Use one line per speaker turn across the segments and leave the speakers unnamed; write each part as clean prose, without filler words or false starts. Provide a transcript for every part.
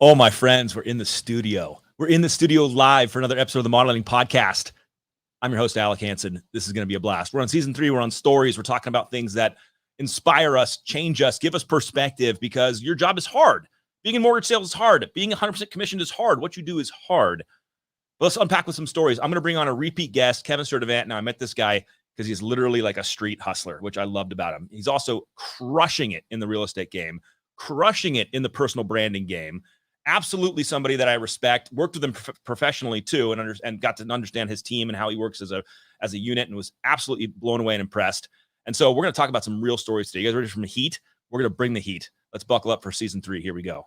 Oh, my friends, we're in the studio. We're in the studio live for another episode of the Modeling Podcast. I'm your host, Alec Hansen. This is going to be a blast. We're on season 3. We're on stories. We're talking about things that inspire us, change us, give us perspective, because your job is hard. Being in mortgage sales is hard. Being 100% commissioned is hard. What you do is hard. But let's unpack with some stories. I'm going to bring on a repeat guest, Keven Stirdivant. Now, I met this guy because he's literally like a street hustler, which I loved about him. He's also crushing it in the real estate game, crushing it in the personal branding game. Absolutely somebody that I respect. Worked with him professionally too, and got to understand his team and how he works as a unit, and was absolutely blown away and impressed. And so we're going to talk about some real stories today. You guys ready for the heat? We're going to bring the heat. Let's buckle up for season 3. Here we go.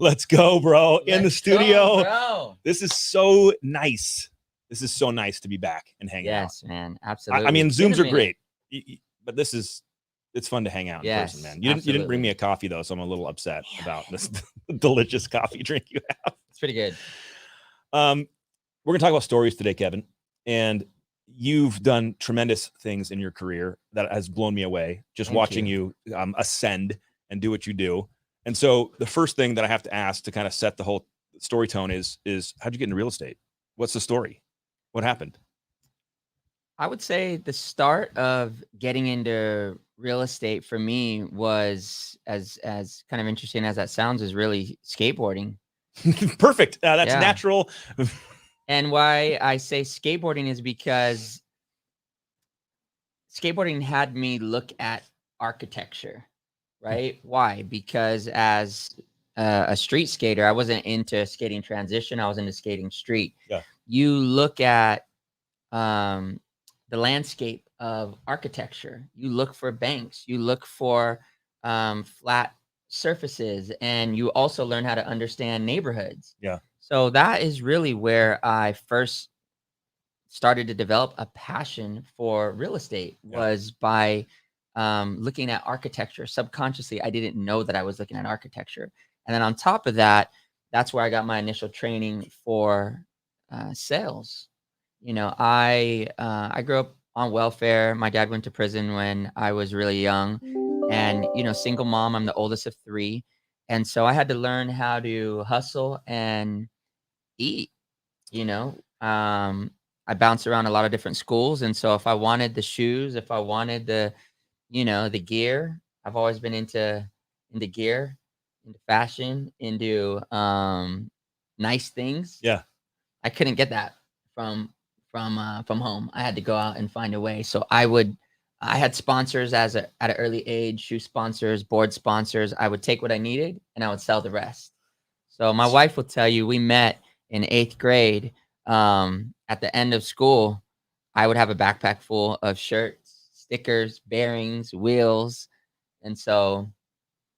Let's go, bro. In the studio.
Go, bro.
This is so nice. This is so nice to be back and hanging out.
Yes, man. Absolutely.
I mean, Zooms are great, but it's fun to hang out in person, man. You didn't bring me a coffee though, so I'm a little upset about this delicious coffee drink you have.
It's pretty good.
We're gonna talk about stories today, Keven, and you've done tremendous things in your career that has blown me away. Just watching you ascend and do what you do. And so the first thing that I have to ask to kind of set the whole story tone is how'd you get into real estate? What's the story? What happened?
I would say the start of getting into real estate for me was, as kind of interesting as that sounds, is really skateboarding.
Perfect. That's natural.
And why I say skateboarding is because skateboarding had me look at architecture. Right? Why? Because as a street skater, I wasn't into skating transition. I was into skating street.
Yeah.
You look at the landscape of architecture. You look for banks. You look for flat surfaces, and you also learn how to understand neighborhoods.
Yeah.
So that is really where I first started to develop a passion for real estate. Was by looking at architecture. Subconsciously, I didn't know that I was looking at architecture. And then on top of that, that's where I got my initial training for sales. You know, I grew up on welfare. My dad went to prison when I was really young, and, you know, single mom. I'm the oldest of 3. And so I had to learn how to hustle and eat. You know, I bounced around a lot of different schools. And so if I wanted the shoes, if I wanted the gear, I've always been into gear, into fashion, into nice things.
Yeah.
I couldn't get that from home. I had to go out and find a way. So I had sponsors at an early age, shoe sponsors, board sponsors. I would take what I needed and I would sell the rest. So my wife will tell you, we met in 8th grade. At the end of school, I would have a backpack full of shirts, stickers, bearings, wheels. And so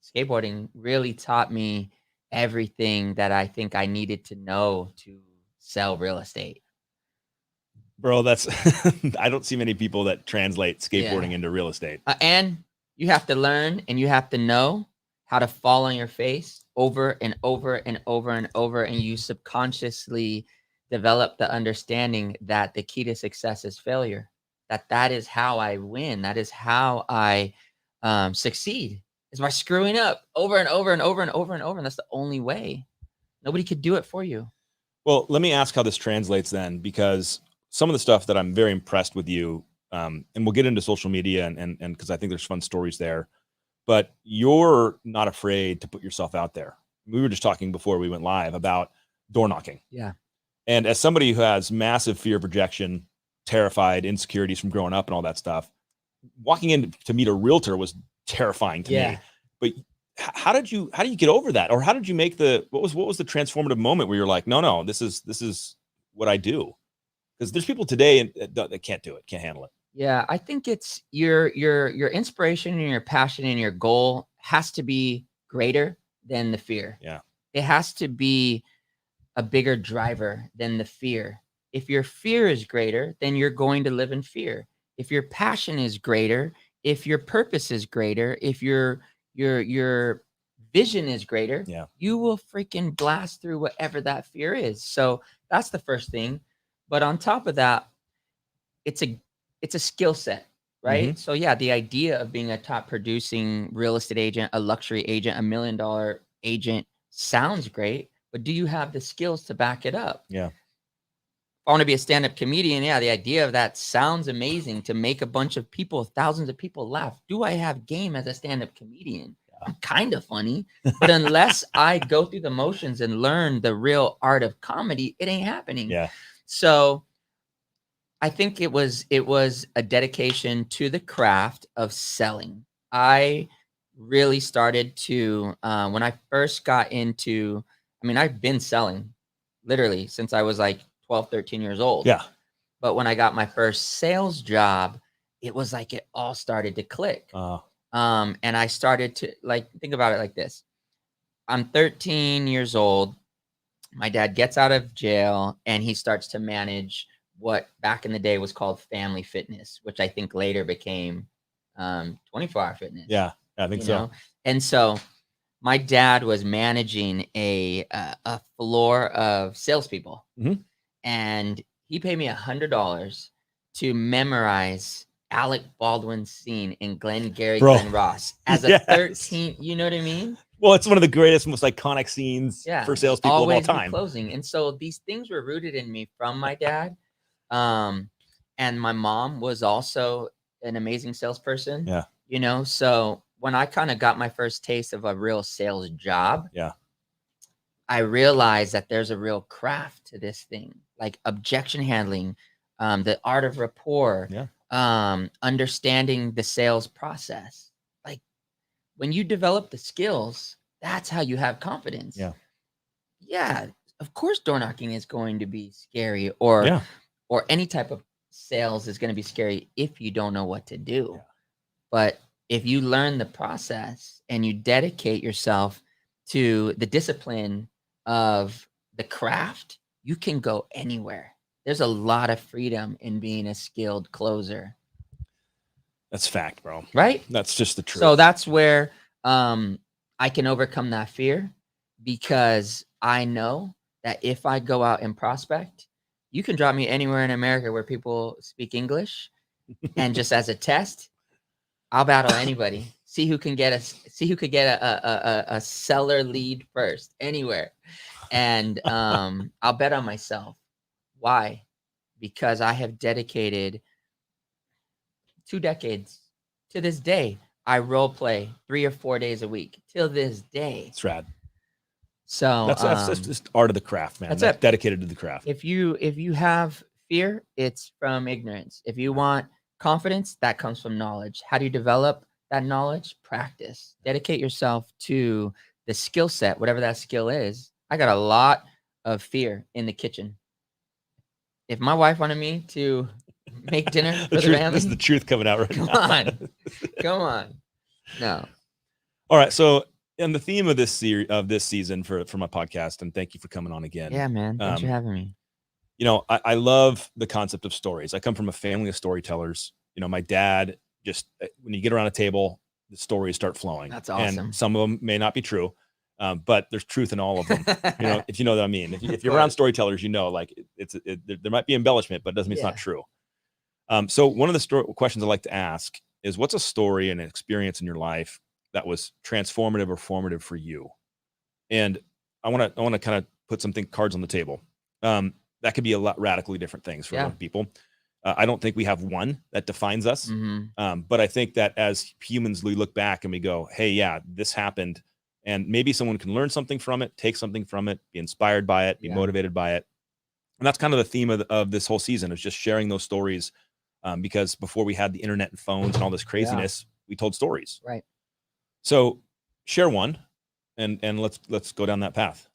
skateboarding really taught me everything that I think I needed to know to sell real estate.
Bro, that's I don't see many people that translate skateboarding into real estate.
And you have to learn, and you have to know how to fall on your face over and over and over and over. And you subconsciously develop the understanding that the key to success is failure. That is how I win. That is how I succeed, is by screwing up over and over and over and over and over. And that's the only way. Nobody could do it for you.
Well, let me ask how this translates then, because some of the stuff that I'm very impressed with you, and we'll get into social media and because I think there's fun stories there, but you're not afraid to put yourself out there. We were just talking before we went live about door knocking.
Yeah.
And as somebody who has massive fear of rejection, terrified, insecurities from growing up and all that stuff, walking in to meet a realtor was terrifying to me. But how did you get over that? Or how did you make what was the transformative moment where you're like, no, this is what I do? Because there's people today that can't do it, can't handle it.
Yeah, I think it's your inspiration and your passion and your goal has to be greater than the fear.
Yeah.
It has to be a bigger driver than the fear. If your fear is greater, then you're going to live in fear. If your passion is greater, if your purpose is greater, if your vision is greater,
Yeah.
you will freaking blast through whatever that fear is. So that's the first thing. But on top of that, it's a skill set, right? So yeah, the idea of being a top producing real estate agent, a luxury agent, $1 million agent sounds great, but do you have the skills to back it up?
Yeah.
If I want to be a stand-up comedian, yeah, the idea of that sounds amazing, to make a bunch of people, thousands of people laugh. Do I have game as a stand-up comedian? I'm kind of funny, but unless I go through the motions and learn the real art of comedy, it ain't happening.
Yeah.
So I think it was a dedication to the craft of selling. I really started to, when I first got into, I mean, I've been selling literally since I was like 12, 13 years old.
Yeah.
But when I got my first sales job, it was like it all started to click. And I started to, like, think about it like this. I'm 13 years old. My dad gets out of jail and he starts to manage what back in the day was called family fitness, which I think later became 24-hour fitness.
Yeah, I think so.
And so my dad was managing a floor of salespeople, and he paid me $100 to memorize Alec Baldwin's scene in Glengarry Glen Ross as a 13. You know what I mean?
Well, it's one of the greatest, most iconic scenes for salespeople of all time.
Closing. And so these things were rooted in me from my dad. And my mom was also an amazing salesperson. Yeah. So when I kind of got my first taste of a real sales job, I realized that there's a real craft to this thing, like objection handling, the art of rapport, understanding the sales process. Like when you develop the skills, that's how you have confidence. Yeah. Of course, door knocking is going to be scary, or any type of sales is going to be scary if you don't know what to do. But if you learn the process and you dedicate yourself to the discipline of the craft, you can go anywhere. There's a lot of freedom in being a skilled closer.
That's fact, bro.
Right?
That's just the truth.
So that's where I can overcome that fear, because I know that if I go out and prospect, you can drop me anywhere in America where people speak English, and just as a test, I'll battle anybody. See who can get a seller lead first anywhere. And I'll bet on myself. Why? Because I have dedicated 2 decades to this day. I role play 3 or 4 days a week till this day.
It's rad.
So
that's just art of the craft, man. That's dedicated to the craft.
If you have fear, it's from ignorance. If you want confidence, that comes from knowledge. How do you develop that knowledge? Practice. Dedicate yourself to the skill set, whatever that skill is. I got a lot of fear in the kitchen. If my wife wanted me to make dinner for the family,
this is the truth coming out right now.
Come on. No.
All right. So, and the theme of this series, of this season for my podcast, and thank you for coming on again.
Yeah, man. Thanks for having me.
I love the concept of stories. I come from a family of storytellers. My dad, just when you get around a table, the stories start flowing.
That's awesome.
And some of them may not be true, but there's truth in all of them. If you know what I mean. If you're around storytellers, like there might be embellishment, but it doesn't mean it's not true. So one of the questions I like to ask is, what's a story and an experience in your life that was transformative or formative for you? And I want to kind of put cards on the table. That could be a lot radically different things for a lot of people. I don't think we have one that defines us. But I think that as humans, we look back and we go, hey, yeah, this happened. And maybe someone can learn something from it, take something from it, be inspired by it, be motivated by it. And that's kind of the theme of this whole season, is just sharing those stories. Because before we had the internet and phones and all this craziness, we told stories.
Right.
So share one and let's go down that path.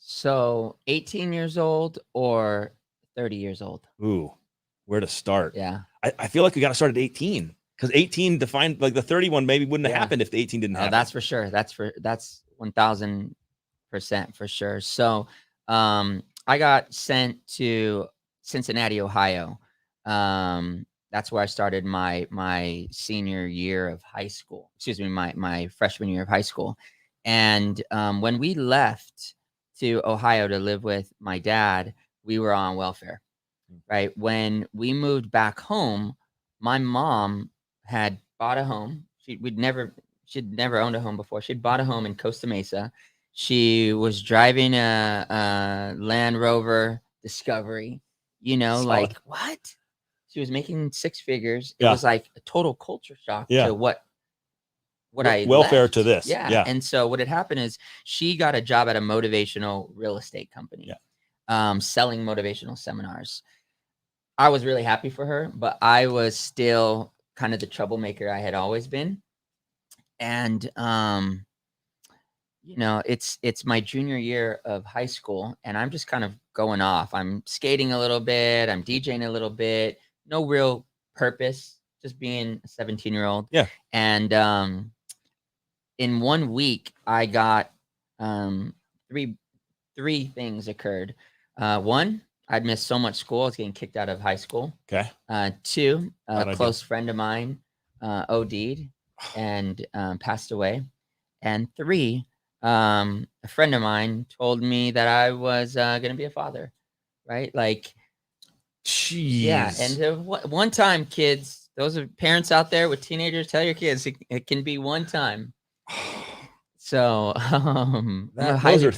So 18 years old or 30 years old?
Ooh, where to start?
Yeah.
I feel like we got to start at 18, because 18 defined, like the 31 maybe wouldn't have happened if the 18 didn't happen.
That's for sure. That's 1000% for sure. So I got sent to Cincinnati, Ohio. That's where I started my senior year of high school. Excuse me, my freshman year of high school. And when we left to Ohio to live with my dad, we were on welfare. Right. When we moved back home, my mom had bought a home. She'd never owned a home before. She'd bought a home in Costa Mesa. She was driving a Land Rover Discovery,
Solid.
like what? She was making six figures. It
Yeah.
was like a total culture shock
Yeah.
to what I
welfare
left.
to this.
Yeah.
Yeah.
And so what had happened is she got a job at a motivational real estate company, selling motivational seminars. I was really happy for her, but I was still kind of the troublemaker I had always been. And it's my junior year of high school, and I'm just kind of going off. I'm skating a little bit, I'm DJing a little bit, no real purpose, just being a 17-year-old.
Yeah.
And in 1 week, I got three things occurred. One, I'd missed so much school, I was getting kicked out of high school.
Okay.
Two, a close friend of mine OD'd and passed away. And three, a friend of mine told me that I was going to be a father, right? Like,
jeez.
Yeah. And one time, kids, those are parents out there with teenagers, tell your kids it can be one time. So I'm a highly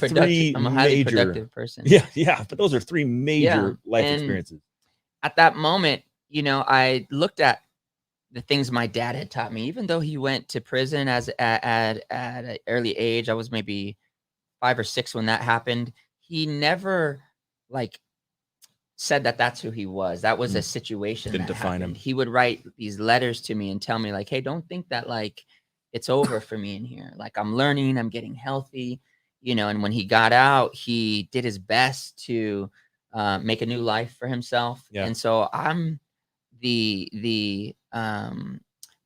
productive person.
Yeah. But those are three major life experiences.
At that moment, I looked at the things my dad had taught me, even though he went to prison at an early age. I was maybe 5 or 6 when that happened. He never said that that's who he was. That was a situation
Didn't
that
define
happened.
him.
He would write these letters to me and tell me hey, don't think that it's over for me in here. I'm learning, I'm getting healthy, and when he got out, he did his best to make a new life for himself.
Yeah.
And so I'm the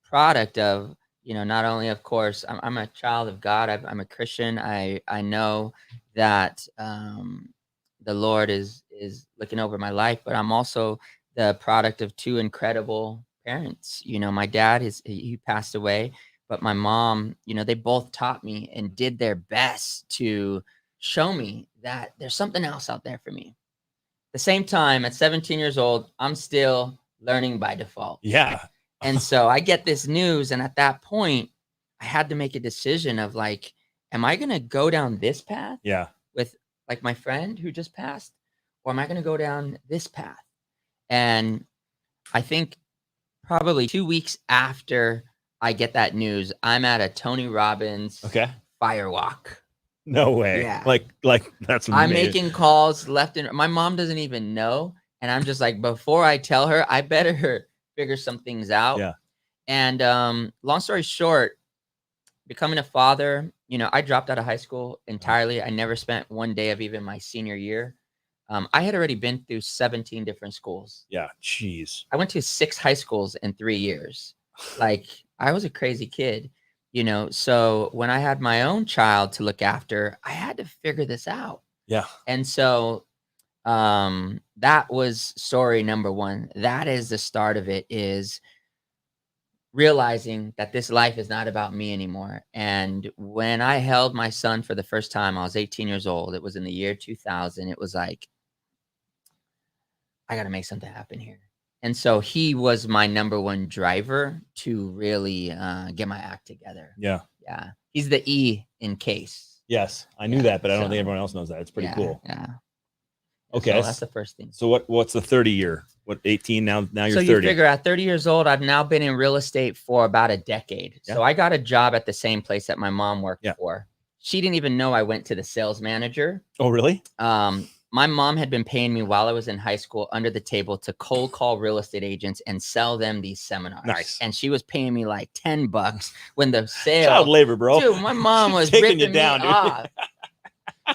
product of, not only, of course, I'm a child of God. I'm a Christian. I know that the Lord is looking over my life, but I'm also the product of 2 incredible parents. My dad he passed away, but my mom, they both taught me and did their best to show me that there's something else out there for me. At the same time, at 17 years old, I'm still learning by default.
Yeah.
And so I get this news, and at that point, I had to make a decision of am I going to go down this path?
Yeah.
With my friend who just passed, or am I going to go down this path? And I think probably 2 weeks after I get that news, I'm at a Tony Robbins firewalk.
No way.
Yeah.
That's amazing.
I'm making calls left and my mom doesn't even know. And I'm just before I tell her, I better figure some things out.
Yeah.
And long story short, becoming a father, I dropped out of high school entirely. I never spent one day of even my senior year. I had already been through 17 different schools.
Yeah. Jeez.
I went to 6 high schools in 3 years. I was a crazy kid, so when I had my own child to look after, I had to figure this out.
Yeah.
And so that was story number 1. That is the start of it, is realizing that this life is not about me anymore. And when I held my son for the first time, I was 18 years old. It was in the year 2000. It was I got to make something happen here. And so he was my number 1 driver to really get my act together.
Yeah.
Yeah. He's the E in case.
Yes. I knew that, but I don't think everyone else knows that. It's pretty cool.
Yeah.
Okay.
So that's the first thing.
So what's the 30 year? What, 18 now you're 30. So
you figure at 30 years old, I've now been in real estate for about a decade. Yeah. So I got a job at the same place that my mom worked for. She didn't even know I went to the sales manager.
Oh, really?
My mom had been paying me while I was in high school under the table to cold call real estate agents and sell them these seminars.
Nice.
And she was paying me $10 when the sale.
Child labor, bro.
Dude, my mom was
taking
ripping
you down,
me off.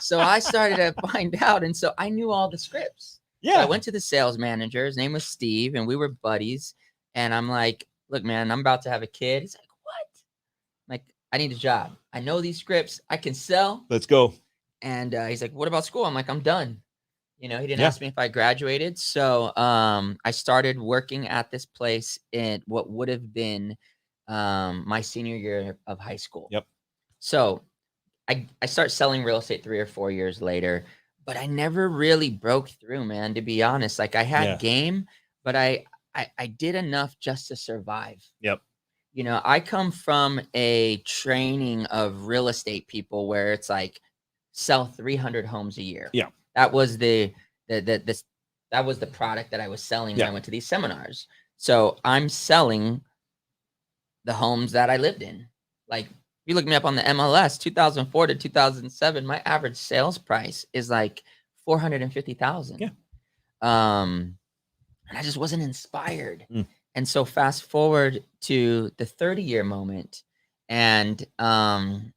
So I started to find out. And so I knew all the scripts.
Yeah.
So I went to the sales manager. His name was Steve, and we were buddies. And I'm like, look, man, I'm about to have a kid. He's like, what? I'm like, I need a job. I know these scripts. I can sell.
Let's go.
And he's like, what about school? I'm like, I'm done. He didn't
Yeah.
ask me if I graduated. So I started working at this place in what would have been my senior year of high school.
Yep.
So I start selling real estate 3 or 4 years later, but I never really broke through, man, to be honest. Like I had
Yeah.
game, but I did enough just to survive.
Yep.
I come from a training of real estate people where it's like sell 300 homes a year.
Yeah.
That was that was the product that I was selling when I went to these seminars. So I'm selling the homes that I lived in. Like you look me up on the MLS, 2004 to 2007, my average sales price is like 450,000.
Yeah.
And I just wasn't inspired.
Mm.
And so fast forward to the 30-year moment, and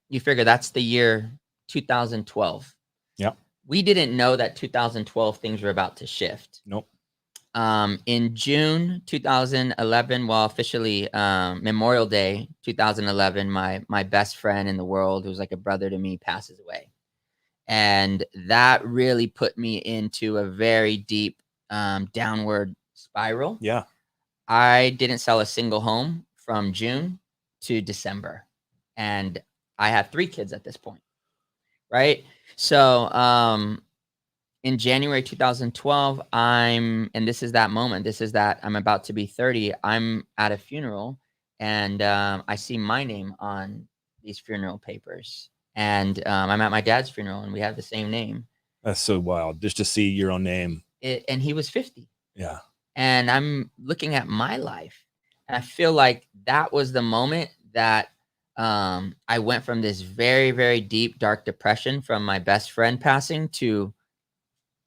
you figure that's the year 2012.
Yep.
We didn't know that 2012 things were about to shift.
Nope.
In June 2011, well, officially Memorial Day 2011, my best friend in the world, who's like a brother to me, passes away. And that really put me into a very deep downward spiral.
Yeah.
I didn't sell a single home from June to December. And I have 3 kids at this point. Right. So in January 2012, and this is that moment. This is that I'm about to be 30. I'm at a funeral and I see my name on these funeral papers. And I'm at my dad's funeral and we have the same name.
That's so wild. Just to see your own name.
And he was 50.
Yeah.
And I'm looking at my life. And I feel like that was the moment that I went from this very, very deep, dark depression from my best friend passing to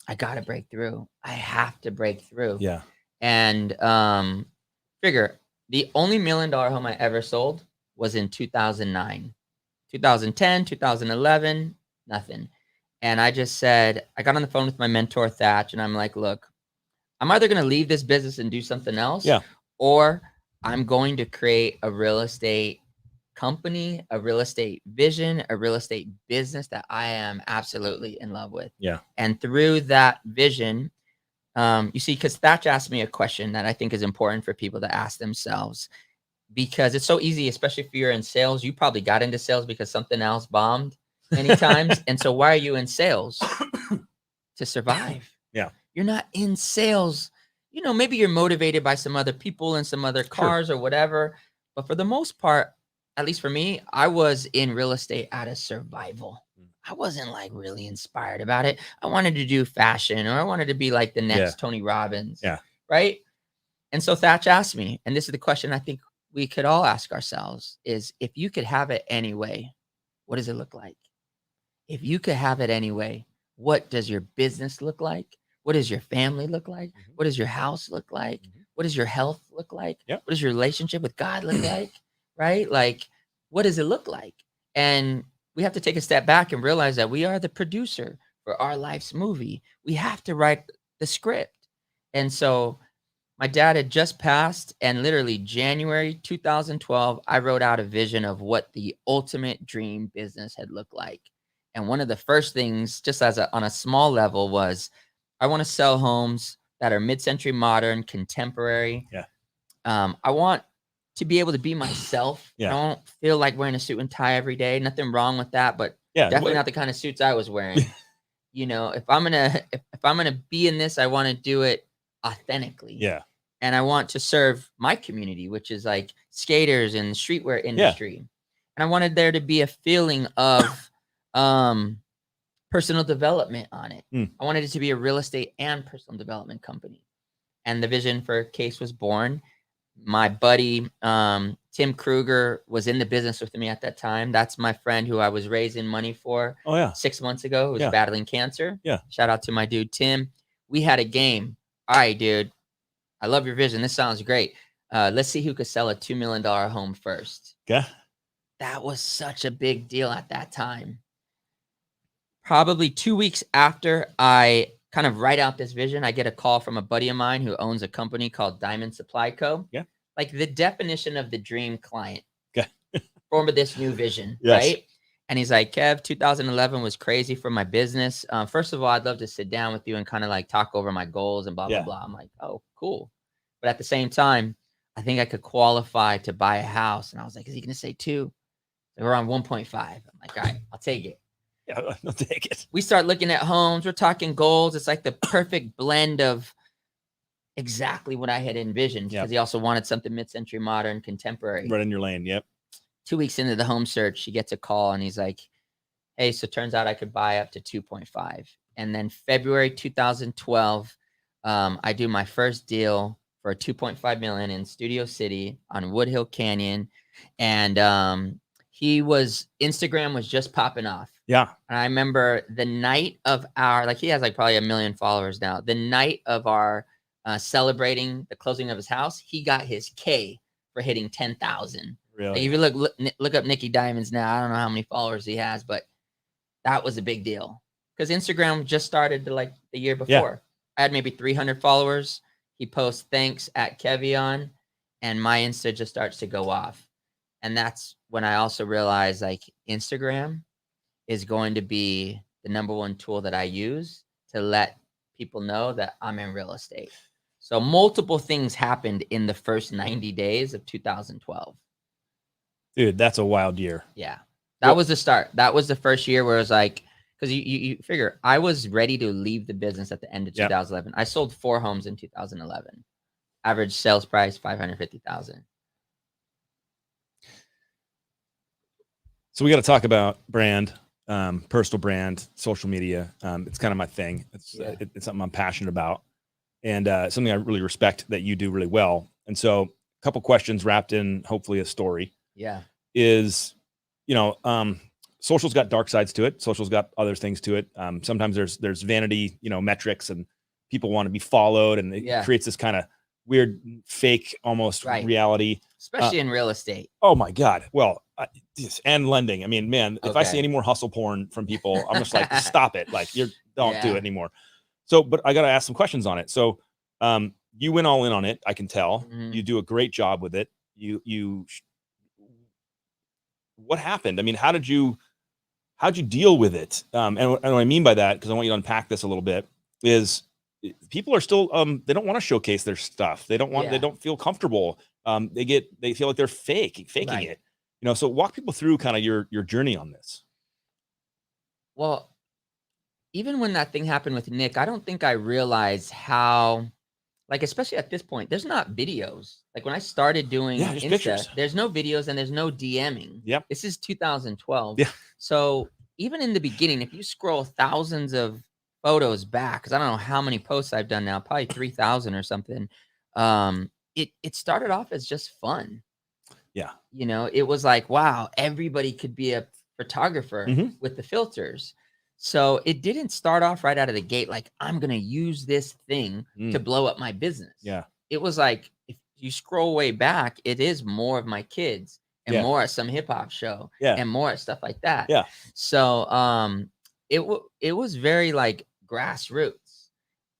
I got to break through. I have to break through.
Yeah.
And figure the only $1 million home I ever sold was in 2009, 2010, 2011, nothing. And I just said, I got on the phone with my mentor, Thatch, and I'm like, look, I'm either going to leave this business and do something else, or I'm going to create a real estate company, a real estate vision, a real estate business that I am absolutely in love with.
Yeah.
And through that vision, you see, because Thatch asked me a question that I think is important for people to ask themselves, because it's so easy, especially if you're in sales. You probably got into sales because something else bombed many times. And so why are you in sales? To survive.
Yeah.
You're not in sales. Maybe you're motivated by some other people and some other cars or whatever. But for the most part, at least for me, I was in real estate out of survival. I wasn't like really inspired about it. I wanted to do fashion, or I wanted to be like the next Tony Robbins.
Yeah.
Right. And so Thatch asked me, and this is the question I think we could all ask ourselves, is if you could have it anyway, what does it look like? If you could have it anyway, what does your business look like? What does your family look like?
Mm-hmm.
What does your house look like?
Mm-hmm.
What does your health look like?
Yep.
What does your relationship with God look like? Right? Like, what does it look like? And we have to take a step back and realize that we are the producer for our life's movie. We have to write the script. And so my dad had just passed, and literally January 2012, I wrote out a vision of what the ultimate dream business had looked like. And one of the first things, just on a small level, was I want to sell homes that are mid-century modern, contemporary.
Yeah.
I want to be able to be myself.
Yeah.
I don't feel like wearing a suit and tie every day. Nothing wrong with that, but definitely not the kind of suits I was wearing. If I'm gonna be in this, I want to do it authentically.
Yeah.
And I want to serve my community, which is like skaters and the streetwear industry. Yeah. And I wanted there to be a feeling of personal development on it. I wanted it to be a real estate and personal development company. And the vision for Case was born. My buddy, Tim Kruger, was in the business with me at that time. That's my friend who I was raising money for 6 months ago, who was battling cancer.
Yeah.
Shout out to my dude, Tim. We had a game. All right, dude, I love your vision. This sounds great. Let's see who could sell a $2 million home first.
Yeah.
That was such a big deal at that time. Probably 2 weeks after I kind of write out this vision, I get a call from a buddy of mine who owns a company called Diamond Supply Co.
Yeah.
Like the definition of the dream client.
Okay.
For this new vision,
yes.
right? And he's like, Kev, 2011 was crazy for my business. First of all, I'd love to sit down with you and kind of like talk over my goals and blah, blah,
Yeah.
blah. I'm like, oh, cool. But at the same time, I think I could qualify to buy a house. And I was like, is he going to say 2? So we're on 1.5. I'm like, all right, I'll take it.
Yeah, I'll take it.
We start looking at homes. We're talking goals. It's like the perfect blend of exactly what I had envisioned, because he also wanted something mid-century, modern, contemporary.
Right in your lane. Yep.
2 weeks into the home search, he gets a call and he's like, hey, so turns out I could buy up to 2.5. And then February 2012, I do my first deal for 2.5 million in Studio City on Woodhill Canyon. And Instagram was just popping off.
Yeah.
And I remember the night of he has like probably 1 million followers now. The night of our celebrating the closing of his house, he got his K for hitting 10,000.
Really?
Like if you look up Nicky Diamonds now, I don't know how many followers he has, but that was a big deal because Instagram just started the year before. Yeah. I had maybe 300 followers. He posts thanks at Kevion, and my Insta just starts to go off. And that's when I also realized like Instagram is going to be the #1 tool that I use to let people know that I'm in real estate. So multiple things happened in the first 90 days of 2012.
Dude, that's a wild year.
Yeah. That was the start. That was the first year where it was like, because you figure I was ready to leave the business at the end of 2011. I sold 4 homes in 2011. Average sales price, $550,000.
So we got to talk about brand, personal brand, social media. It's kind of my thing. It's something I'm passionate about, and something I really respect that you do really well. And so, a couple questions wrapped in hopefully a story.
Yeah,
is social's got dark sides to it. Social's got other things to it. Sometimes there's vanity, metrics, and people want to be followed, and it creates this kind of weird, fake, almost reality.
Especially in real estate.
Oh my God. Well, and lending. I mean, man, if I see any more hustle porn from people, I'm just like, stop it. Like don't do it anymore. So, but I got to ask some questions on it. So, you went all in on it. I can tell. Mm-hmm. You do a great job with it. What happened? I mean, how'd you deal with it? And what I mean by that, because I want you to unpack this a little bit, is people are still, they don't want to showcase their stuff. They don't feel comfortable. They feel like they're faking it, so walk people through kind of your journey on this.
Well, even when that thing happened with Nick, I don't think I realized how, especially at this point, there's not videos. Like when I started doing Insta, pictures. There's no videos and there's no DMing.
Yep.
This is 2012.
Yeah.
So even in the beginning, if you scroll thousands of photos back, because I don't know how many posts I've done now, probably 3,000 or something. It started off as just fun.
Yeah.
It was like, wow, everybody could be a photographer with the filters. So it didn't start off right out of the gate like, I'm going to use this thing to blow up my business.
Yeah. It
was like, if you scroll way back, it is more of my kids and more at some hip hop show and more at stuff like that.
Yeah.
So it was very like grassroots.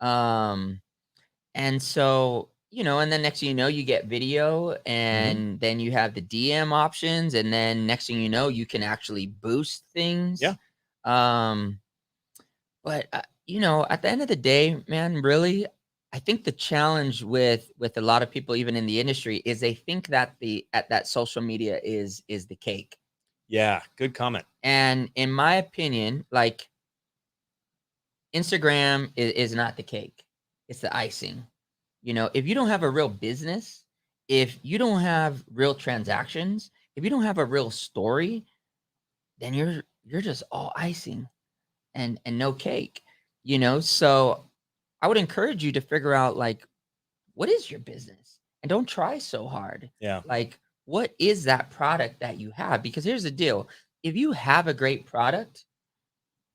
And so, and then next thing you know, you get video, and then you have the DM options, and then next thing you know, you can actually boost things.
Yeah.
But at the end of the day, man, really, I think the challenge with a lot of people, even in the industry, is they think that that social media is the cake.
Yeah, good comment.
And in my opinion, like Instagram is not the cake; it's the icing. If you don't have a real business, if you don't have real transactions, if you don't have a real story, then you're just all icing and no cake, So I would encourage you to figure out like, what is your business? And don't try so hard.
Yeah.
Like, what is that product that you have? Because here's the deal. If you have a great product,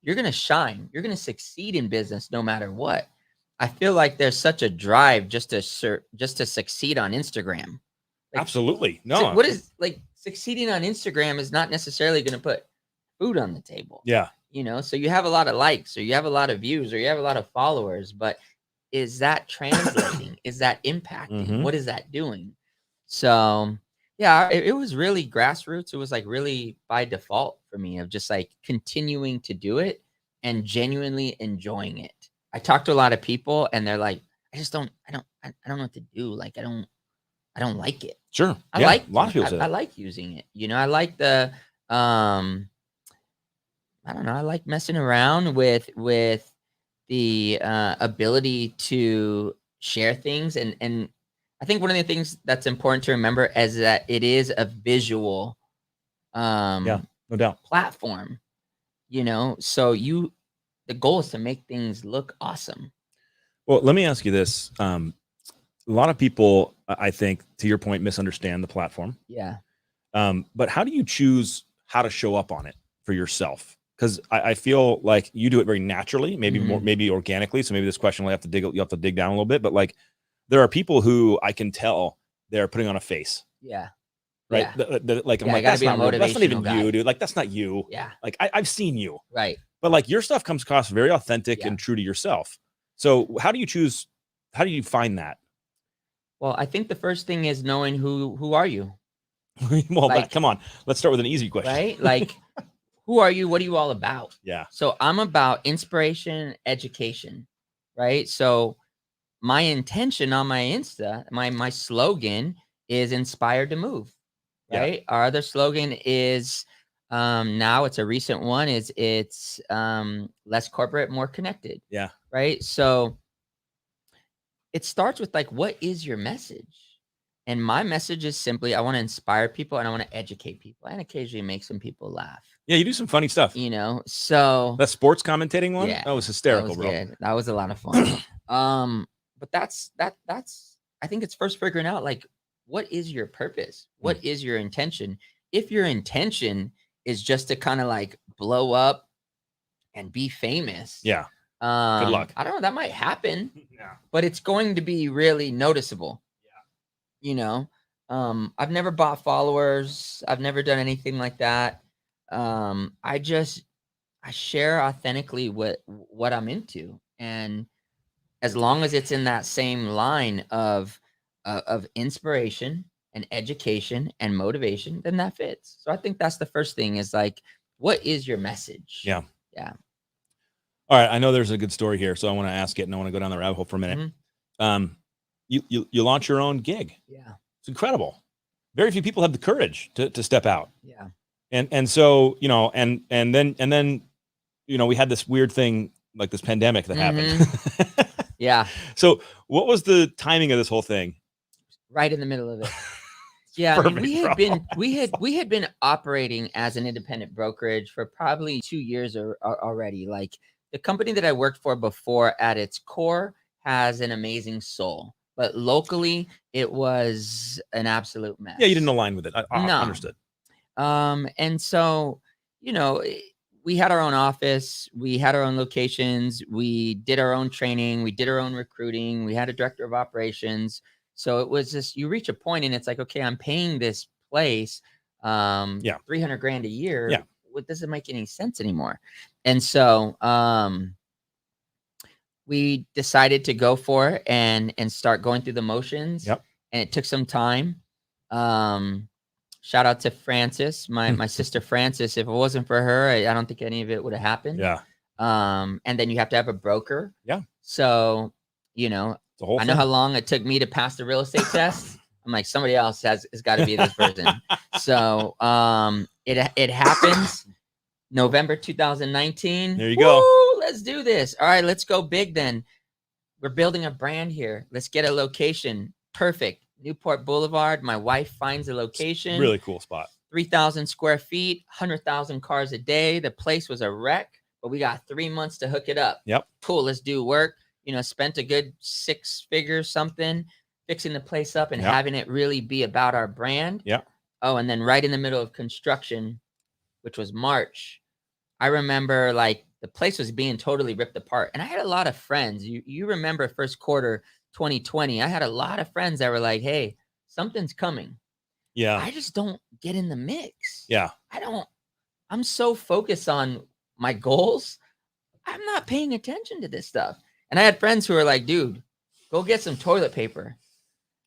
you're going to shine. You're going to succeed in business no matter what. I feel like there's such a drive just to succeed on Instagram. Like,
absolutely. No.
So what is like succeeding on Instagram is not necessarily going to put food on the table.
Yeah.
So you have a lot of likes, or you have a lot of views, or you have a lot of followers, but is that translating? Is that impacting? What is that doing? So Yeah, it was really grassroots. It was like really by default for me of just like continuing to do it and genuinely enjoying it. I talk to a lot of people and they're like, I don't know what to do. Like, I don't like it.
Sure.
I
Yeah.
like
A lot of people say
I
that.
like using it. I like the I don't know. I like messing around with the ability to share things, and I think one of the things that's important to remember is that it is a visual
Yeah. No doubt.
platform. So the goal is to make things look awesome.
Well, let me ask you this. A lot of people, I think, to your point, misunderstand the platform.
Yeah.
But how do you choose how to show up on it for yourself? Because I feel like you do it very naturally, maybe more,
Mhm.
maybe organically. So maybe this question will have to you have to dig down a little bit. But like, there are people who I can tell they're putting on a face,
Yeah.
right?
Yeah.
Like I'm
Yeah, I
like,
gotta
that's
be a
not real. That's not even
motivational guy.
you, dude. Like that's not you.
Yeah.
Like I've seen you,
Right.
but like your stuff comes across very authentic
Yeah.
and true to yourself. So how do you choose? How do you find that?
Well, I think the first thing is knowing who are you,
Well,
like,
come on. Let's start with an easy question.
right? Like, who are you? What are you all about?
Yeah.
So I'm about inspiration, education, right? So my intention on my Insta, my slogan is inspired to move,
Yeah.
right? Our other slogan is now it's a recent one, is it's less corporate, more connected.
Yeah.
Right. So it starts with like, what is your message? And my message is simply, I want to inspire people and I want to educate people and occasionally make some people laugh.
Yeah, you do some funny stuff.
So
That sports commentating one,
yeah,
that was hysterical,
that was
bro.
good. That was a lot of fun. But that's I think it's first figuring out like, what is your purpose? What is your intention? If your intention is just to kind of like blow up and be famous,
Yeah. Good luck.
I don't know, that might happen,
Yeah.
but it's going to be really noticeable. I've never bought followers. I've never done anything like that. I share authentically what I'm into, and as long as it's in that same line of inspiration and education and motivation, then that fits. So I think that's the first thing is like, what is your message?
Yeah.
Yeah.
All right. I know there's a good story here, so I want to ask it and I want to go down the rabbit hole for a minute.
Mhm.
You launch your own gig.
Yeah.
It's incredible. Very few people have the courage to step out.
Yeah.
And so, and then, we had this weird thing like this pandemic that happened.
Yeah.
So what was the timing of this whole thing?
Right in the middle of it. Yeah, I mean, we had been operating as an independent brokerage for probably 2 years already. Like the company that I worked for before, at its core, has an amazing soul, but locally it was an absolute mess.
Yeah, you didn't align with it. I
No.
understood.
And so, we had our own office, we had our own locations, we did our own training, we did our own recruiting, we had a director of operations. So it was just, you reach a point and it's like, okay, I'm paying this place $300 grand a year.
Yeah.
What doesn't make any sense anymore? And so we decided to go for it and start going through the motions.
Yep.
And it took some time. Shout out to Frances, my sister Frances. If it wasn't for her, I don't think any of it would have happened.
Yeah.
And then you have to have a broker.
Yeah.
So,
The whole
I know
thing.
how long it took me to pass the real estate test. I'm like, somebody else has got to be this person. So it happens November 2019.
There you go.
Let's do this. All right, let's go big then. We're building a brand here. Let's get a location. Perfect. Newport Boulevard. My wife finds a location.
Really cool spot. 3,000
square feet, 100,000 cars a day. The place was a wreck, but we got 3 months to hook it up.
Yep.
Cool. Let's do work. Spent a good 6 figures something fixing the place up and having it really be about our brand.
Yeah.
Oh, and then right in the middle of construction, which was March, I remember like the place was being totally ripped apart. And I had a lot of friends. You remember first quarter 2020, I had a lot of friends that were like, hey, something's coming.
Yeah.
I just don't get in the mix.
Yeah.
I'm so focused on my goals. I'm not paying attention to this stuff. And I had friends who were like, dude, go get some toilet paper.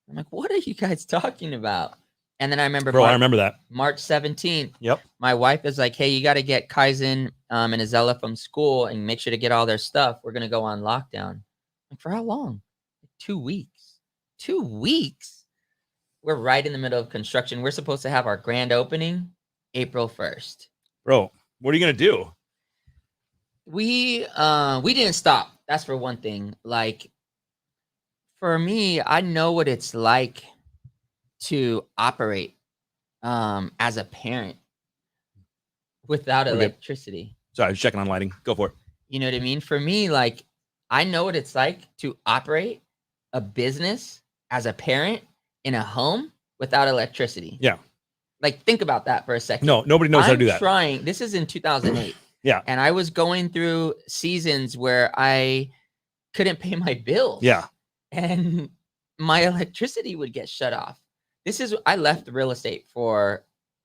I'm like, what are you guys talking about? And then I remember,
Bro, I remember that.
March 17th.
Yep.
My wife is like, hey, you got to get Kaizen and Azella from school and make sure to get all their stuff. We're going to go on lockdown. Like, for how long? 2 weeks. 2 weeks. We're right in the middle of construction. We're supposed to have our grand opening April 1st.
Bro, what are you going to do?
We didn't stop. That's for one thing. Like, for me, I know what it's like to operate as a parent without electricity.
Sorry, I was checking on lighting. Go for it.
You know what I mean? For me, like, I know what it's like to operate a business as a parent in a home without electricity.
Yeah.
Like, think about that for a second.
No, nobody knows how to do that.
This is in 2008.
Yeah.
And I was going through seasons where I couldn't pay my bills.
Yeah.
And my electricity would get shut off. I left real estate for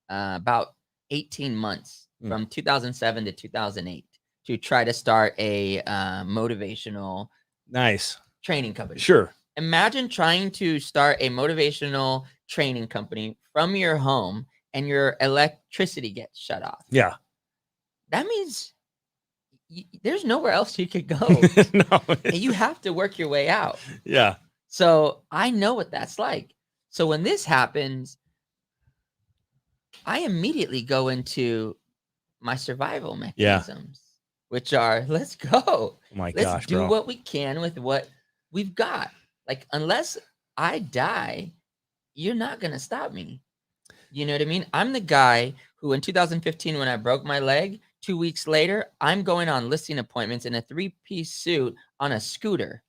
about 18 months from 2007 to 2008 to try to start a motivational training company.
Sure.
Imagine trying to start a motivational training company from your home and your electricity gets shut off.
Yeah.
That means there's nowhere else you could go.
No.
And you have to work your way out.
Yeah.
So I know what that's like. So when this happens, I immediately go into my survival mechanisms, which are, let's go.
Oh my gosh,
let's do
bro.
what we can with what we've got. Like, unless I die, you're not going to stop me. You know what I mean? I'm the guy who in 2015, when I broke my leg, 2 weeks later, I'm going on listing appointments in a 3-piece suit on a scooter.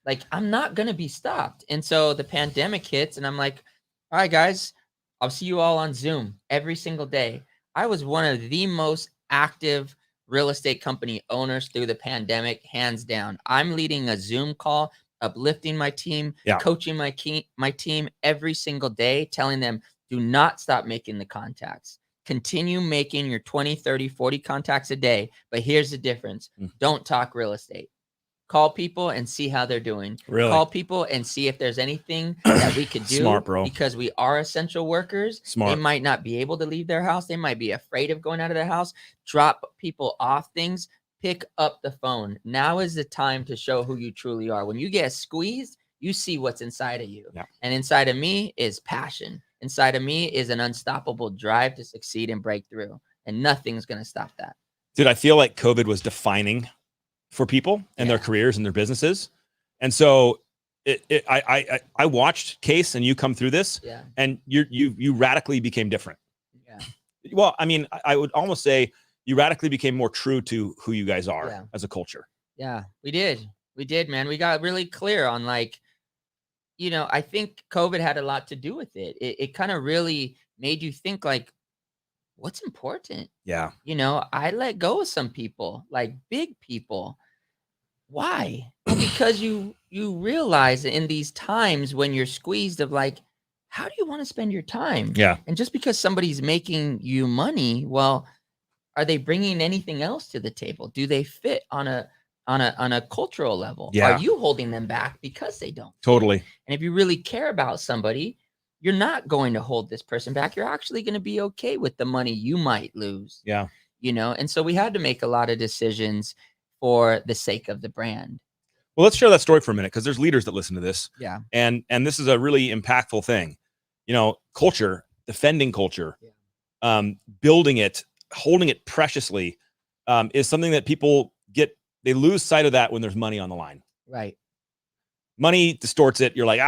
Like, I'm not going to be stopped. And so the pandemic hits and I'm like, all right, guys, I'll see you all on Zoom every single day. I was one of the most active real estate company owners through the pandemic, hands down. I'm leading a Zoom call, uplifting my team, coaching my team every single day, telling them, do not stop making the contacts. Continue making your 20, 30, 40 contacts a day. But here's the difference. Don't talk real estate. Call people and see how they're doing.
Really?
Call people and see if there's anything that we could do.
Smart, bro.
Because we are essential workers.
Smart.
They might not be able to leave their house. They might be afraid of going out of their house. Drop people off things. Pick up the phone. Now is the time to show who you truly are. When you get squeezed, you see what's inside of you.
Yeah.
And inside of me is passion. Inside of me is an unstoppable drive to succeed and break through. And nothing's going to stop that.
Dude, I feel like COVID was defining for people and their careers and their businesses. And so I watched Case and you come through this and you radically became different.
Yeah.
Well, I mean, I would almost say you radically became more true to who you guys are as a culture.
Yeah, we did. We did, man. We got really clear on, like, you know, I think COVID had a lot to do with it. It kind of really made you think, like, what's important?
Yeah.
You know, I let go of some people, like big people. Why? Well, because you realize in these times when you're squeezed of, like, how do you want to spend your time?
Yeah.
And just because somebody's making you money, well, are they bringing anything else to the table? Do they fit on a cultural level?
Yeah.
Are you holding them back because they don't?
Totally.
And if you really care about somebody, you're not going to hold this person back. You're actually going to be okay with the money you might lose.
Yeah.
You know, and so we had to make a lot of decisions for the sake of the brand.
Well, let's share that story for a minute, because there's leaders that listen to this.
Yeah.
And this is a really impactful thing. You know, culture, defending culture, building it, holding it preciously, is something that people they lose sight of that when there's money on the line.
Right.
Money distorts it. You're like,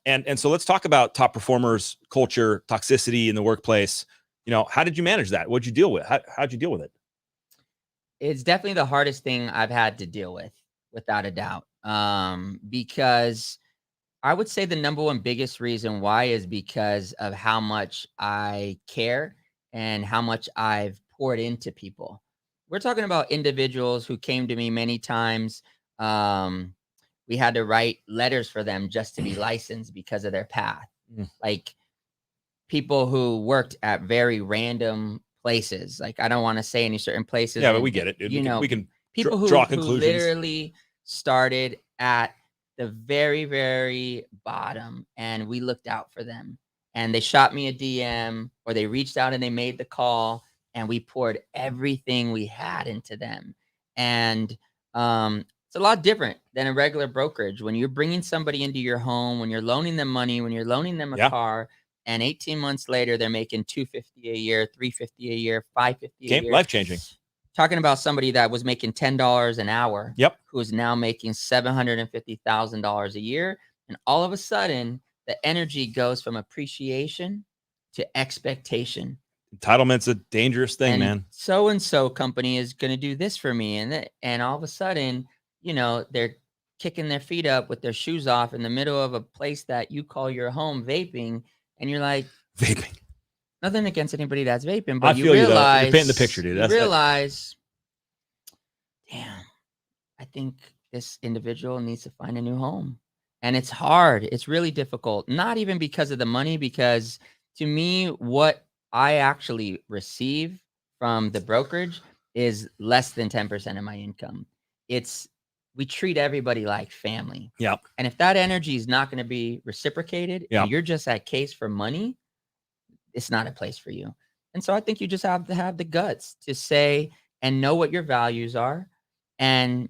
and so let's talk about top performers, culture, toxicity in the workplace. You know, how did you manage that? What'd you deal with? How'd you deal with it?
It's definitely the hardest thing I've had to deal with, without a doubt. Because I would say the number one biggest reason why is because of how much I care and how much I've poured into people. We're talking about individuals who came to me many times. We had to write letters for them just to be licensed because of their path. Like, people who worked at very random places. Like, I don't want to say any certain places.
Yeah, but we get it.
You know,
we can
people
draw
who
conclusions.
literally started at the very, very bottom, and we looked out for them. and they shot me a DM, or they reached out and they made the call, and we poured everything we had into them. And it's a lot different than a regular brokerage. When you're bringing somebody into your home, when you're loaning them money, when you're loaning them a
Yeah.
car, and 18 months later they're making $250 a year, $350 a year, $550 a year.
Life changing.
Talking about somebody that was making $10 an hour,
Yep.
who is now making $750,000 a year, and all of a sudden the energy goes from appreciation to expectation.
Entitlement's a dangerous thing, man.
So and so company is going to do this for me, and all of a sudden, you know, they're kicking their feet up with their shoes off in the middle of a place that you call your home, vaping, and you're like,
Vaping.
Nothing against anybody that's vaping, but
I
you
feel you, though.
realize,
You're painting the picture, dude.
You realize, damn, I think this individual needs to find a new home. And it's hard. It's really difficult. Not even because of the money, because to me, what I actually receive from the brokerage is less than 10% of my income. We treat everybody like family.
Yep.
And if that energy is not going to be reciprocated,
Yep.
and you're just at case for money, it's not a place for you. And so I think you just have to have the guts to say and know what your values are. And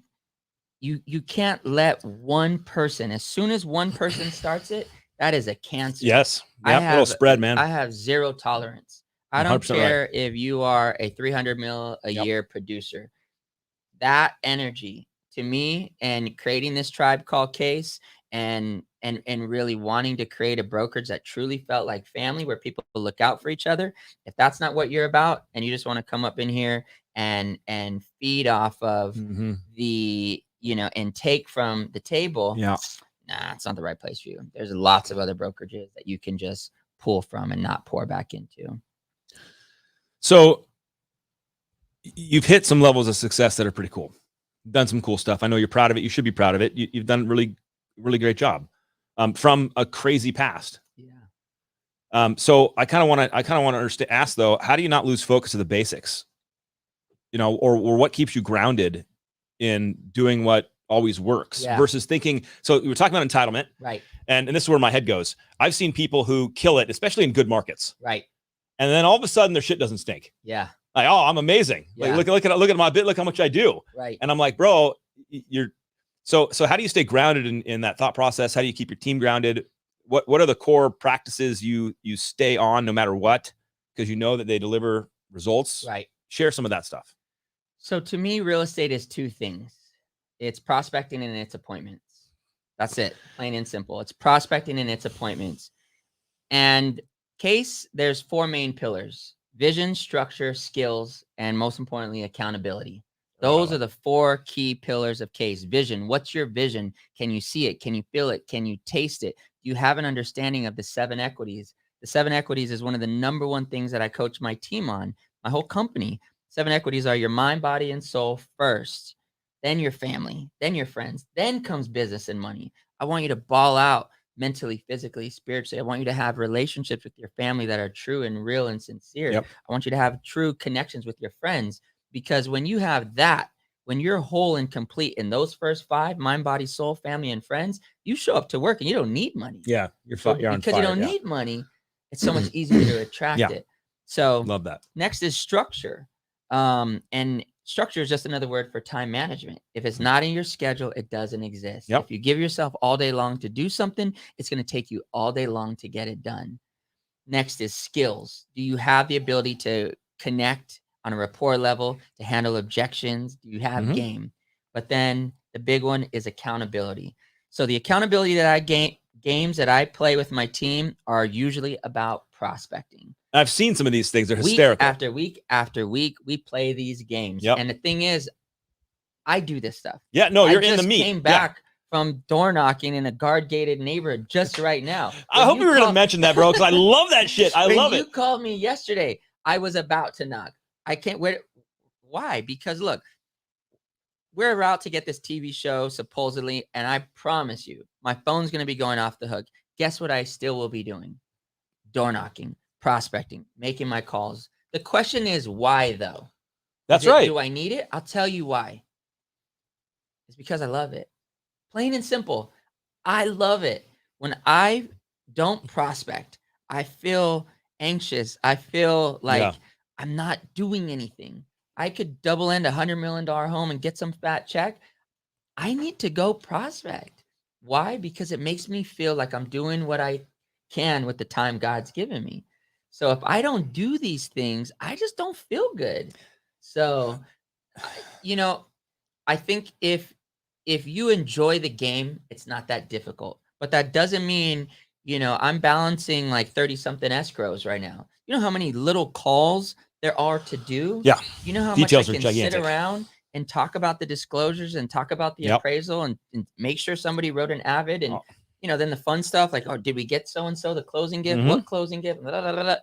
you can't let one person, as soon as one person starts it, that is a cancer.
Yes. Yeah. Little spread, man.
I have zero tolerance. I don't care if you are a 300 mil a year producer. That energy, to me, and creating this tribe called Case, and really wanting to create a brokerage that truly felt like family, where people look out for each other. If that's not what you're about, and you just want to come up in here and feed off of the, you know, and take from the table, nah, it's not the right place for you. There's lots of other brokerages that you can just pull from and not pour back into.
So you've hit some levels of success that are pretty cool. Done some cool stuff. I know you're proud of it. You should be proud of it. You've done a really, really great job from a crazy past. Yeah. So I kind of want to ask though, how do you not lose focus of the basics? You know, or what keeps you grounded in doing what always works versus thinking. So we were talking about entitlement,
right? And
this is where my head goes. I've seen people who kill it, especially in good markets,
right?
And then all of a sudden their shit doesn't stink.
Yeah.
Like, oh, I'm amazing.
Yeah.
Like, look at my bit. Look how much I do.
Right.
And I'm like, bro, so how do you stay grounded in that thought process? How do you keep your team grounded? What are the core practices you stay on no matter what? Because you know that they deliver results.
Right.
Share some of that stuff.
So to me, real estate is two things. It's prospecting and it's appointments. That's it. Plain and simple. It's prospecting and it's appointments. And Case, there's four main pillars: vision, structure, skills, and most importantly, accountability. Those are the four key pillars of Case. Vision. What's your vision? Can you see it? Can you feel it? Can you taste it? Do you have an understanding of the 7 equities? The 7 equities is one of the number one things that I coach my team on, my whole company. 7 equities are your mind, body, and soul first, then your family, then your friends, then comes business and money. I want you to ball out mentally, physically, spiritually. I want you to have relationships with your family that are true and real and sincere.
Yep.
I want you to have true connections with your friends, because when you have that, when you're whole and complete in those first 5, mind, body, soul, family, and friends, you show up to work and you don't need money.
Yeah. You're on fire.
Because you don't need money, it's so much easier to attract it. So
love that.
Next is structure. And structure is just another word for time management. If it's not in your schedule, it doesn't exist.
Yep.
If you give yourself all day long to do something, it's going to take you all day long to get it done. Next is skills. Do you have the ability to connect on a rapport level, to handle objections? Do you have game? But then the big one is accountability. So the accountability that games that I play with my team are usually about prospecting.
I've seen some of these things. They're hysterical.
Week after week, we play these games.
Yep.
And the thing is, I do this stuff.
Yeah, no, you're in the meat.
I came back from door knocking in a guard-gated neighborhood just right now.
I hope you were going to mention that, bro, because I love that shit. I love it.
You called me yesterday. I was about to knock. I can't wait. Why? Because look, we're about to get this TV show, supposedly, and I promise you, my phone's going to be going off the hook. Guess what I still will be doing? Door knocking, prospecting, making my calls. The question is why, though?
That's right.
Do I need it? I'll tell you why. It's because I love it. Plain and simple. I love it. When I don't prospect, I feel anxious. I feel like
Yeah.
I'm not doing anything. I could double end $100 million home and get some fat check. I need to go prospect. Why? Because it makes me feel like I'm doing what I can with the time God's given me. So if I don't do these things, I just don't feel good. So, you know, I think if you enjoy the game, it's not that difficult. But that doesn't mean, I'm balancing like 30 something escrows right now. You know how many little calls there are to do?
Yeah.
You know how much I
Details are
can sit
gigantic.
around and talk about the disclosures and talk about the
Yep.
appraisal and make sure somebody wrote an avid and
Oh.
then the fun stuff like, oh, did we get so and so the closing gift?
Mhm.
What closing gift? Blah, blah, blah, blah.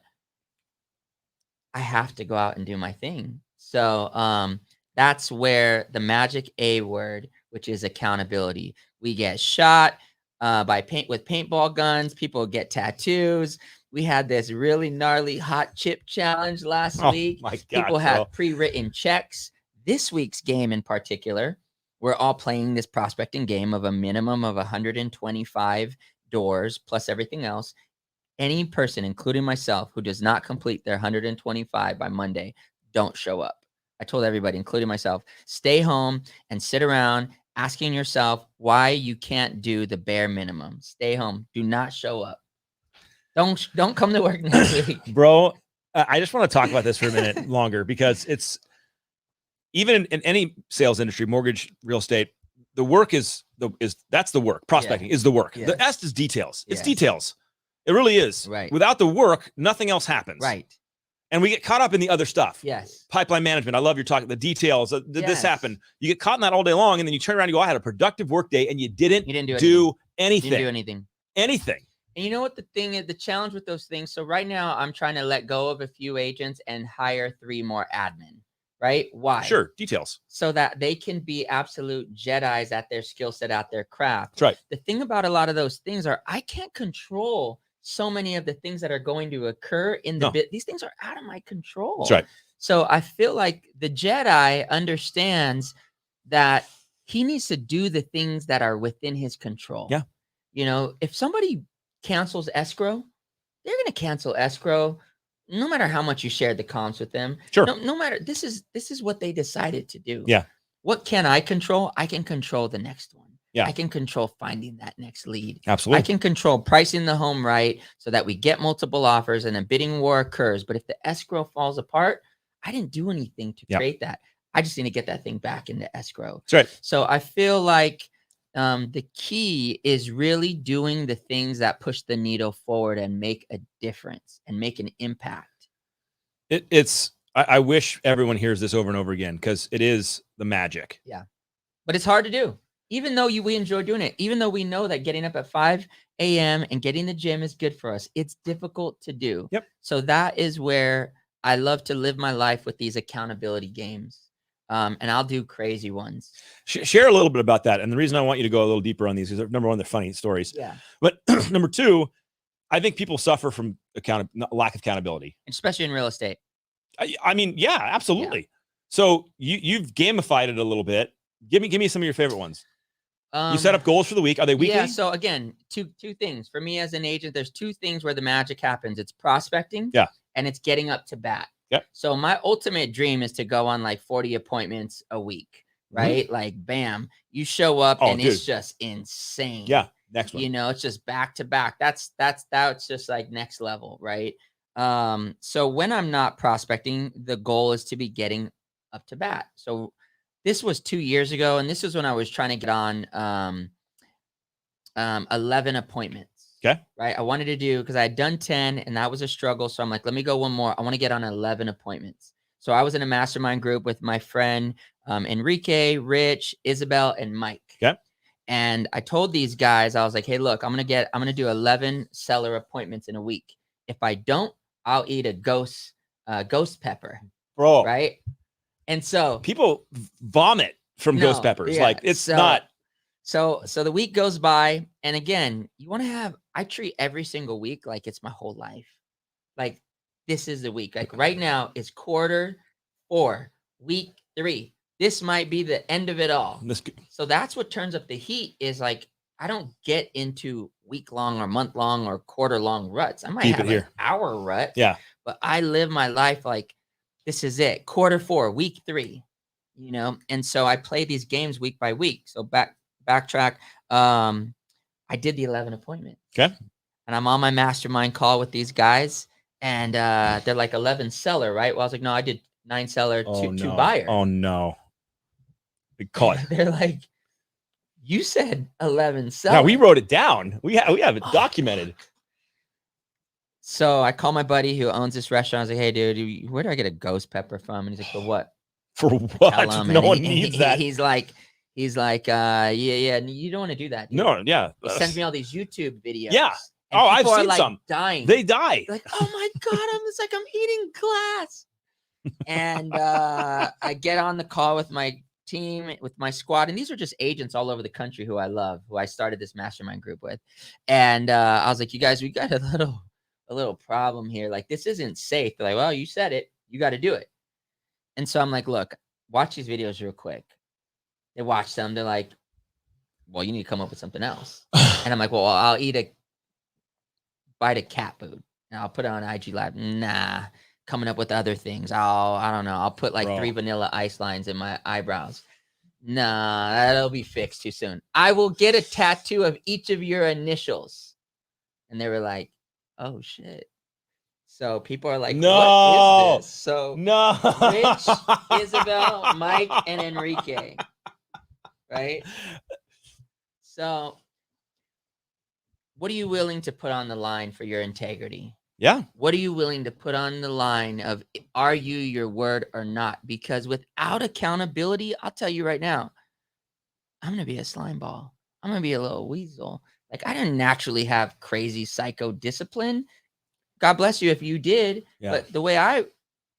I have to go out and do my thing. So that's where the magic A word, which is accountability. We get shot with paintball guns. People get tattoos. We had this really gnarly hot chip challenge last week.
My God,
People had pre-written checks. This week's game in particular, we're all playing this prospecting game of a minimum of 125 doors plus everything else. Any person, including myself, who does not complete their 125 by Monday, don't show up. I told everybody, including myself, stay home and sit around asking yourself why you can't do the bare minimum. Stay home. Do not show up. Don't come to work next week.
Bro, I just want to talk about this for a minute longer because it's even in any sales industry, mortgage, real estate, the work that's the work. Prospecting is the work.
Yeah.
The S is details. It's
Yes.
details. It really is.
Right.
Without the work, nothing else happens.
Right.
And we get caught up in the other stuff.
Yes.
Pipeline management. I love your talk. The details. Did this
Yes.
happen? You get caught in that all day long, and then you turn around and go, I had a productive work day, and you didn't do anything.
You didn't do anything.
Anything.
And you know what the thing is, the challenge with those things. So right now I'm trying to let go of a few agents and hire 3 more admin, right? Why?
Sure. Details.
So that they can be absolute Jedis at their skill set, at their craft.
That's right.
The thing about a lot of those things are I can't control so many of the things that are going to occur in the bit. These things are out of my control.
That's right.
So I feel like the Jedi understands that he needs to do the things that are within his control.
Yeah.
If somebody cancels escrow, they're going to cancel escrow no matter how much you shared the comms with them.
Sure.
No matter, this is what they decided to do.
Yeah.
What can I control? I can control the next one.
Yeah.
I can control finding that next lead.
Absolutely.
I can control pricing the home right so that we get multiple offers and a bidding war occurs. But if the escrow falls apart, I didn't do anything to create that. I just need to get that thing back into escrow.
That's right.
So I feel like the key is really doing the things that push the needle forward and make a difference and make an impact.
I wish everyone hears this over and over again because it is the magic.
Yeah. But it's hard to do. Even though we enjoy doing it, even though we know that getting up at 5 a.m. and getting the gym is good for us, it's difficult to do.
Yep.
So that is where I love to live my life with these accountability games. And I'll do crazy ones.
Share a little bit about that. And the reason I want you to go a little deeper on these is number one, they're funny stories.
Yeah.
But number two, I think people suffer from lack of accountability.
Especially in real estate.
I mean, yeah, absolutely. Yeah. So you've gamified it a little bit. Give me some of your favorite ones. You set up goals for the week. Are they weekly?
Yeah. So again, two things for me as an agent. There's 2 things where the magic happens. It's prospecting.
Yeah.
And it's getting up to bat.
Yep.
So my ultimate dream is to go on like 40 appointments a week, right? Mm-hmm. Like, bam, you show up and it's just insane.
Yeah. Next one.
It's just back to back. That's just like next level, right? So when I'm not prospecting, the goal is to be getting up to bat. So this was 2 years ago, and this is when I was trying to get on 11 appointments.
Okay.
Right. I wanted to do, because I had done 10 and that was a struggle. So I'm like, let me go one more. I want to get on 11 appointments. So I was in a mastermind group with my friend Enrique, Rich, Isabel, and Mike.
Okay.
And I told these guys, I was like, hey, look, I'm going to do 11 seller appointments in a week. If I don't, I'll eat a ghost pepper.
Bro.
Right. And so
people vomit from ghost peppers. Yeah, like it's not.
So the week goes by. And again, I treat every single week like it's my whole life. Like, this is the week. Like right now it's quarter 4, week 3. This might be the end of it all. So that's what turns up the heat, is like, I don't get into week-long or month-long or quarter-long ruts. I might
Keep
have
it
an
here.
hour rut.
Yeah.
But I live my life like this is it. Quarter 4, week 3, and so I play these games week by week. So backtrack. I did the 11 appointment.
Okay.
And I'm on my mastermind call with these guys, and they're like 11 seller, right? Well, I was like, no, I did 9 seller, two buyer.
Oh no. Big cut.
They're like, you said 11 seller.
Yeah, we wrote it down. We have it documented.
So I call my buddy who owns this restaurant. I was like, hey, dude, where do I get a ghost pepper from? And he's like, for what?
For what? No one needs that.
He's like, yeah, you don't want to do that, dude.
No, yeah.
He sends me all these YouTube videos.
Yeah.
And
I've
people are
seen
like
some.
dying.
They die.
Like, oh my God, I'm eating glass. And I get on the call with my team, with my squad. And these are just agents all over the country who I love, who I started this mastermind group with. And I was like, you guys, we got a little problem here. Like, this isn't safe. They're like, well, you said it. You got to do it. And so I'm like, look, watch these videos real quick. They watch them. They're like, well, you need to come up with something else. And I'm like, well, I'll bite of cat food and I'll put it on IG Live. Nah, coming up with other things. I don't know. I'll put like 3 vanilla ice lines in my eyebrows. Nah, that'll be fixed too soon. I will get a tattoo of each of your initials. And they were like, oh shit. So people are like,
no,
what is this? So
no,
Rich, Isabel, Mike, and Enrique. Right? So what are you willing to put on the line for your integrity?
Yeah.
What are you willing to put on the line of, are you your word or not? Because without accountability, I'll tell you right now, I'm going to be a slime ball. I'm going to be a little weasel. Like, I didn't naturally have crazy psycho discipline. God bless you if you did. Yeah. But the way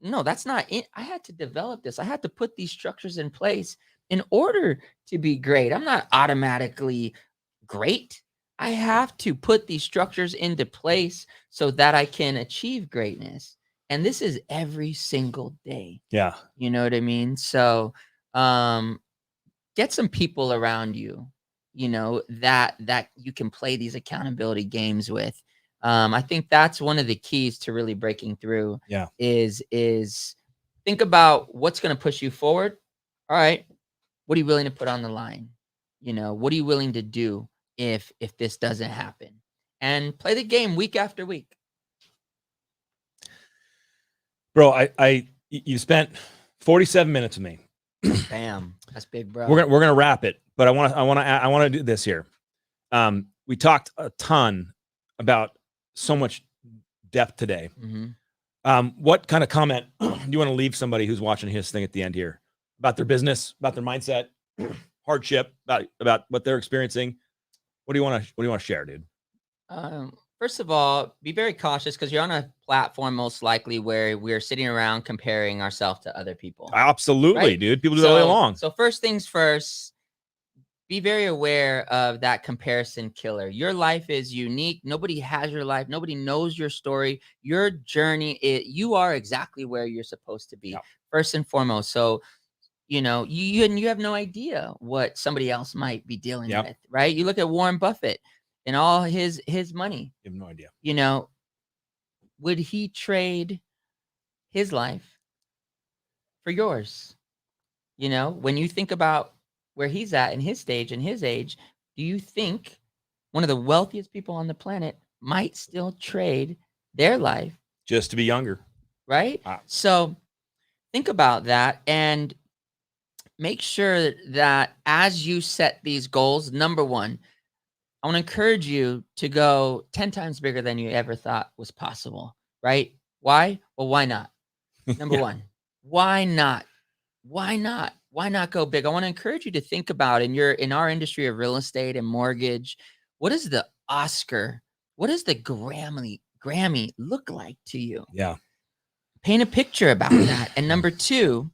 that's not it. I had to develop this. I had to put these structures in place in order to be great. I'm not automatically great. I have to put these structures into place so that I can achieve greatness. And this is every single day.
Yeah.
You know what I mean? So get some people around you, that you can play these accountability games with. I think that's one of the keys to really breaking through.
Yeah.
Is think about what's going to push you forward. All right. What are you willing to put on the line? What are you willing to do if this doesn't happen? And play the game week after week.
Bro, you spent 47 minutes with me.
Bam. That's big, bro.
We're gonna wrap it, but I want to do this here. We talked a ton about so much depth today.
Mm-hmm.
What kind of comment do you want to leave somebody who's watching his thing at the end here about their business, about their mindset, hardship, about what they're experiencing? What do you want to share, dude?
First of all, be very cautious because you're on a platform most likely where we're sitting around comparing ourselves to other people.
Absolutely, right? Dude. People do that all day long.
So first things first, be very aware of that comparison killer. Your life is unique. Nobody has your life. Nobody knows your story. Your journey, you are exactly where you're supposed to be. Yep. First and foremost. So, you have no idea what somebody else might be dealing with, right? You look at Warren Buffett and all his money.
You have no idea.
Would he trade his life for yours? When you think about where he's at in his stage and his age, do you think one of the wealthiest people on the planet might still trade their life
just to be younger?
Right? So think about that and make sure that as you set these goals, number one, I want to encourage you to go 10 times bigger than you ever thought was possible, right? Why? Well, why not? Number one, why not? Why not? Why not go big? I want to encourage you to think about in our industry of real estate and mortgage, what is the Oscar? What does the Grammy look like to you?
Yeah.
Paint a picture about that. And number two,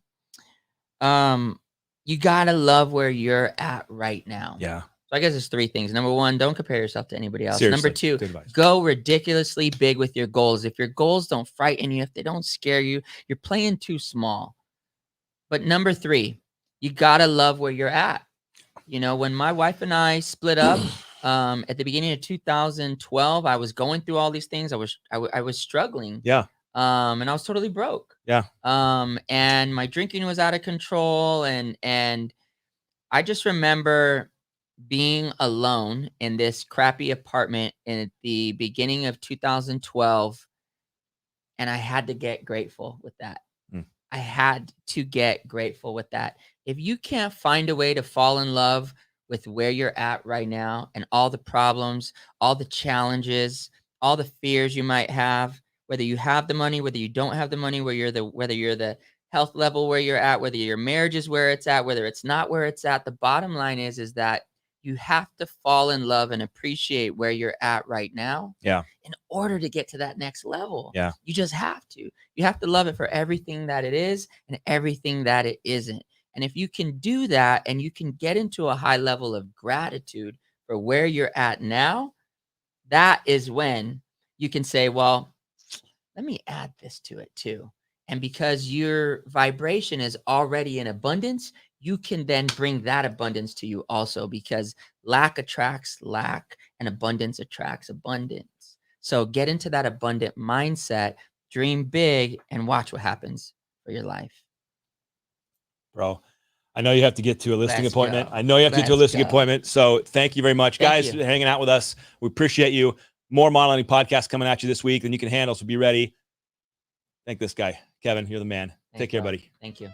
you got to love where you're at right now.
Yeah.
So I guess there's 3 things. Number one, don't compare yourself to anybody else.
Seriously,
number 2, go ridiculously big with your goals. If your goals don't frighten you, if they don't scare you, you're playing too small. But number 3, you got to love where you're at. When my wife and I split up, At the beginning of 2012, I was going through all these things. I was struggling.
Yeah.
And I was totally broke.
Yeah.
And my drinking was out of control. And I just remember being alone in this crappy apartment at the beginning of 2012. And I had to get grateful with that. I had to get grateful with that. If you can't find a way to fall in love with where you're at right now and all the problems, all the challenges, all the fears you might have, whether you have the money, whether you don't have the money, whether you're the health level where you're at, whether your marriage is where it's at, whether it's not where it's at, the bottom line is that you have to fall in love and appreciate where you're at right now.
Yeah.
In order to get to that next level.
Yeah.
You just have to. You have to love it for everything that it is and everything that it isn't. And if you can do that and you can get into a high level of gratitude for where you're at now, that is when you can say, well, let me add this to it too. And because your vibration is already in abundance, you can then bring that abundance to you also, because lack attracts lack and abundance attracts abundance. So get into that abundant mindset, dream big, and watch what happens for your life.
Bro, I know you have to get to a listing
Let's
appointment.
go.
I know you have to get to a
Let's
listing
go.
appointment. So thank you very much,
Thank
guys,
you.
for hanging out with us. We appreciate you. More modeling podcasts coming at you this week than you can handle, so be ready. Thank this guy. Kevin, you're the man. Take care,
bro.
buddy.
Thank you.